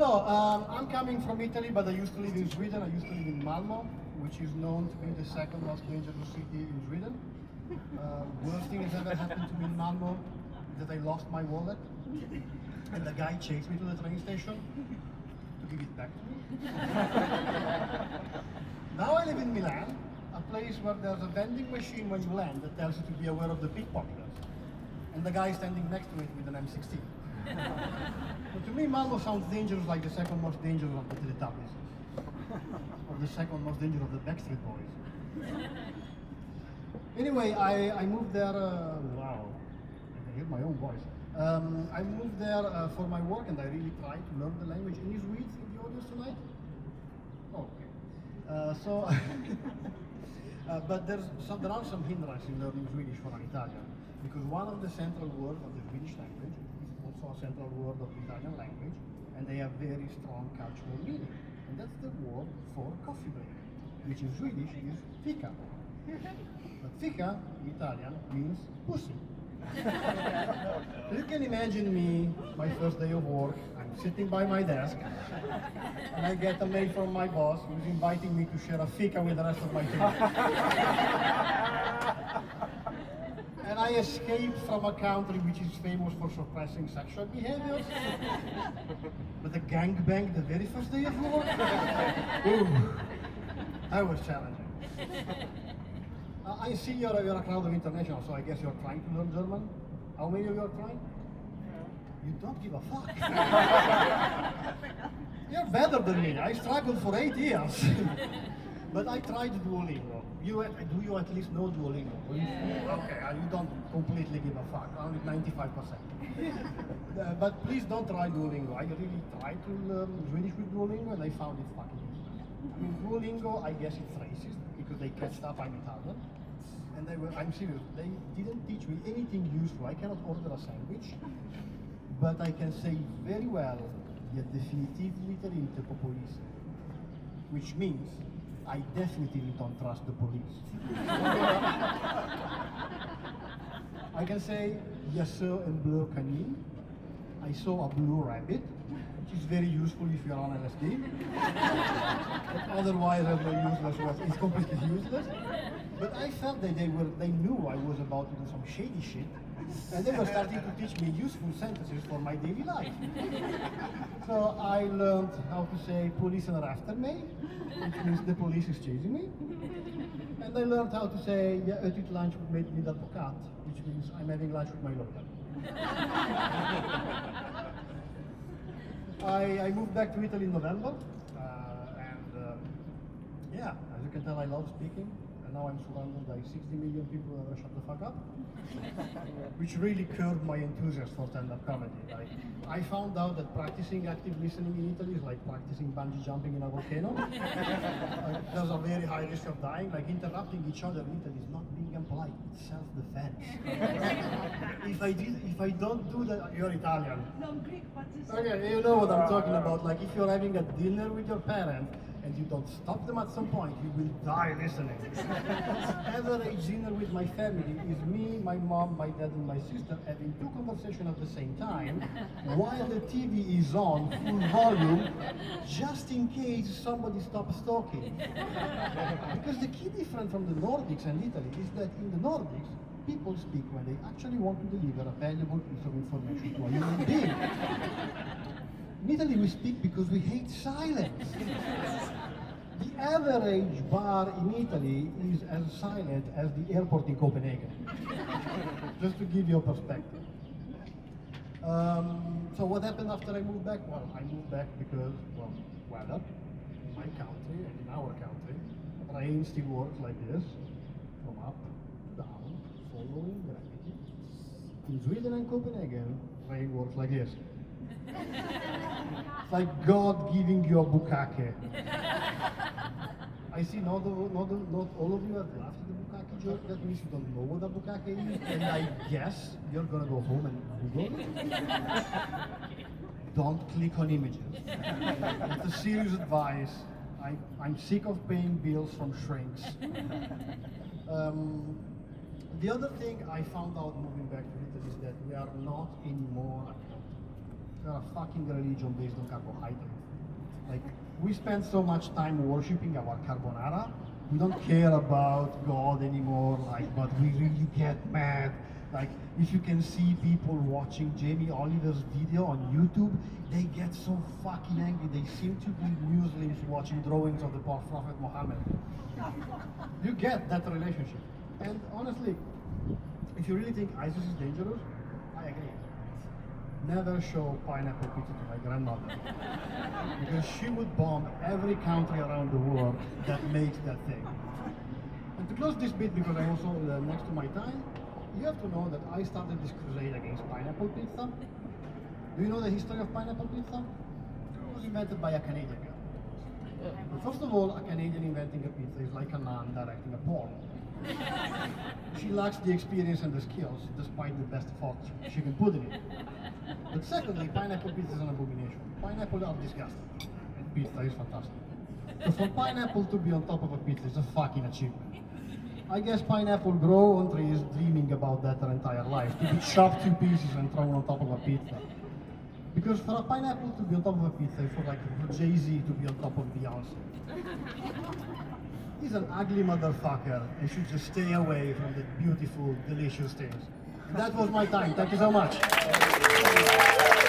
I'm coming from Italy, but I used to live in Sweden. I used to live in Malmo, which is known to be the second most dangerous city in Sweden. Worst thing that's ever happened to me in Malmo is that I lost my wallet, and the guy chased me to the train station to give it back to me. Now I live in Milan, a place where there's a vending machine when you land that tells you to be aware of the pickpocketers, and the guy standing next to it with an M16. But to me, Malmo sounds dangerous, like the second most dangerous of the Teletubbies, or the second most dangerous of the Backstreet Boys. Anyway, I moved there. Wow, I can hear my own voice. I moved there for my work, and I really tried to learn the language. Any Swedes in the audience tonight? Oh, okay. But there are some hindrances in learning Swedish for an Italian, because one of the central words of the Swedish language is also a central word of the Italian language, and they have very strong cultural meaning. And that's the word for coffee break, which in Swedish is fika. But fika in Italian means pussy. So you can imagine me, my first day of work, I'm sitting by my desk, and I get a mail from my boss who's inviting me to share a fika with the rest of my team. And I escaped from a country which is famous for suppressing sexual behaviors. But the gangbang the very first day of work? Ooh, that was challenging. I see you're a crowd of international, so I guess you're trying to learn German. How many of you are trying? You don't give a fuck. You're better than me. I struggled for 8 years. But I tried Duolingo. Do you at least know Duolingo? Okay, you don't completely give a fuck, only 95%. But please don't try Duolingo. I really tried to learn Swedish with Duolingo, and I found it fucking useless. I mean, Duolingo, I guess it's racist, because they catched up I'm Italian. And I'm serious, they didn't teach me anything useful. I cannot order a sandwich, but I can say very well, "Je definitivamente populist," which means I definitely don't trust the police. I can say, "Je saw un bleu canin." I saw a blue rabbit, which is very useful if you're on LSD. But otherwise, it's completely useless. But I felt that they knew I was about to do some shady shit, and they were starting to teach me useful sentences for my daily life. So I learned how to say "police are after me," which means the police is chasing me. And I learned how to say "jag åt ut lunch med min advokat," which means I'm having lunch with my lawyer. I moved back to Italy in November, yeah, as you can tell, I love speaking. And now I'm surrounded by 60 million people that shut the fuck up, which really curbed my enthusiasm for stand-up comedy. I found out that practicing active listening in Italy is like practicing bungee jumping in a volcano. There's a very high risk of dying. Like interrupting each other in Italy is not being impolite, it's self-defense. If I don't do that, you're Italian. No, I'm Greek, but Okay, you know what I'm talking about. Like if you're having a dinner with your parents, and you don't stop them at some point, you will die listening. Average dinner with my family is me, my mom, my dad, and my sister having two conversations at the same time, while the TV is on full volume, just in case somebody stops talking. Because the key difference from the Nordics and Italy is that in the Nordics, people speak when they actually want to deliver a valuable piece of information to a human being. In Italy, we speak because we hate silence. The average bar in Italy is as silent as the airport in Copenhagen. Just to give you a perspective. So what happened after I moved back? Well, I moved back because, well, weather in my country and in our country, rain still works like this, from up to down, following gravity. In Sweden and Copenhagen, rain works like this. It's like God giving you a bukkake. I see not all of you have laughed at the bukkake joke. That means you don't know what a bukkake is, and I guess you're gonna go home and Google it. Don't click on images. It's a serious advice. I'm sick of paying bills from shrinks. The other thing I found out moving back to Italy is that we are not anymore a country. we are a fucking religion based on carbohydrates. Like, we spend so much time worshiping our carbonara, we don't care about God anymore, like, but we really get mad. Like, if you can see people watching Jamie Oliver's video on YouTube, they get so fucking angry. They seem to be Muslims watching drawings of the Prophet Muhammad. You get that relationship. And honestly, if you really think ISIS is dangerous, I agree. Never show pineapple pizza to my grandmother. Because she would bomb every country around the world that makes that thing. And to close this bit, because I'm also next to my time, you have to know that I started this crusade against pineapple pizza. Do you know the history of pineapple pizza? It was invented by a Canadian guy. But first of all, a Canadian inventing a pizza is like a nun directing a porn. She lacks the experience and the skills, despite the best thought she can put in it. But secondly, pineapple pizza is an abomination. Pineapple are disgusting, and pizza is fantastic. So for pineapple to be on top of a pizza is a fucking achievement. I guess pineapple grow on trees dreaming about that their entire life, to be chopped to pieces and thrown on top of a pizza. Because for a pineapple to be on top of a pizza, it's for like Jay-Z to be on top of Beyonce. He's an ugly motherfucker and should just stay away from the beautiful, delicious things. That was my time. Thank you so much.